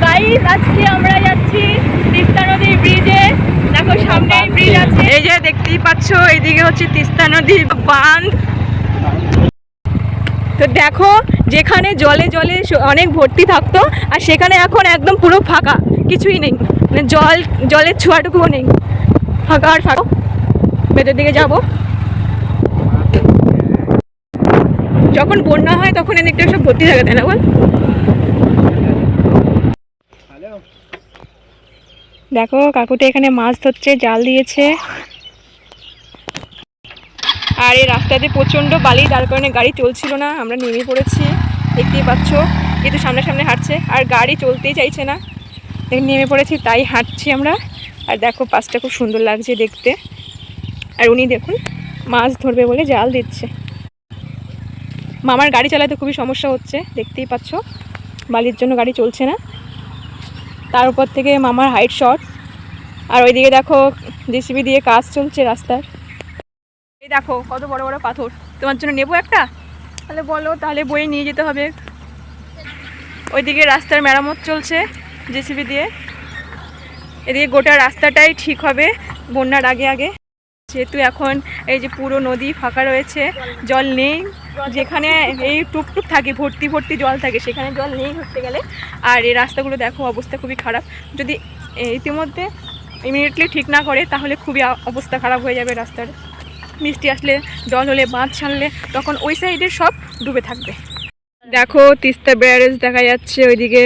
Guys আজকে আমরা যাচ্ছি তিস্তা নদীর ব্রিজে। দেখো সামনে ব্রিজ আছে, এই যে দেখতেই পাচ্ছ, এইদিকে হচ্ছে তিস্তা নদীর বাঁধ। তো দেখো যেখানে জলে জলে অনেক ভর্তি থাকতো আর সেখানে এখন একদম পুরো ফাঁকা, কিছুই নেই, মানে জলের ছোঁয়াটুকুও নেই, ফাঁকা আর ফাঁকা। ভেতর দিকে যাব, যখন বন্যা হয় তখন এদিকটা সব ভর্তি থাকে, তাই না বল? দেখো কাকুটা এখানে মাছ ধরছে, জাল দিয়েছে। আর এই রাস্তাতে প্রচণ্ড বালি, যার কারণে গাড়ি চলছিল না, আমরা নেমে পড়েছি। দেখতেই পাচ্ছ কিন্তু সামনে সামনে হাঁটছে আর গাড়ি চলতেই চাইছে না, নেমে পড়েছি তাই হাঁটছি আমরা। আর দেখো পাশটা খুব সুন্দর লাগছে দেখতে। আর উনি দেখুন মাছ ধরবে বলে জাল দিচ্ছে। মামার গাড়ি চালাতে খুবই সমস্যা হচ্ছে, দেখতেই পাচ্ছ বালির জন্য গাড়ি চলছে না। তার উপর থেকে মামার হাইট শর্ট। আর ওইদিকে দেখো জেসিবি দিয়ে কাজ চলছে রাস্তার। এই দেখো কত বড় বড় পাথর, তোমার জন্য নেবো একটা? তাহলে বলো, তাহলে বয়ে নিয়ে যেতে হবে। ওইদিকে রাস্তার মেরামত চলছে জেসিবি দিয়ে। এদিকে গোটা রাস্তাটাই ঠিক হবে বন্যার আগে আগে। যেহেতু এখন এই যে পুরো নদী ফাঁকা রয়েছে, জল নেই, যেখানে এই টুকটুক থাকে ভর্তি ভর্তি জল থাকে সেখানে জল নেই ধরতে গেলে। আর এই রাস্তাগুলো দেখো অবস্থা খুবই খারাপ, যদি ইতিমধ্যে ইমিডিয়েটলি ঠিক না করে তাহলে খুবই অবস্থা খারাপ হয়ে যাবে রাস্তার। বৃষ্টি আসলে, জল হলে, বাঁধ ছাড়লে তখন ওই সাইডে সব ডুবে থাকবে। দেখো তিস্তা ব্যারেজ দেখা যাচ্ছে ওইদিকে,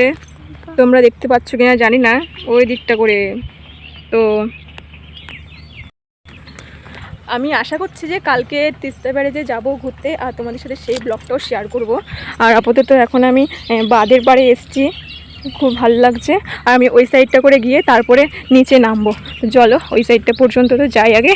তোমরা দেখতে পাচ্ছ কিনা জানি না, ওই দিকটা করে। তো আমি আশা করছি যে কালকে তিস্তা ব্যারেজে যাবো ঘুরতে, আর তোমাদের সাথে সেই ব্লগটাও শেয়ার করব। আর আপাতত এখন আমি বাঁধের পাড়ে এসেছি, খুব ভালো লাগছে। আর আমি ওই সাইডটা করে গিয়ে তারপরে নিচে নামবো। চলো ওই সাইডটা পর্যন্ত তো যাই আগে।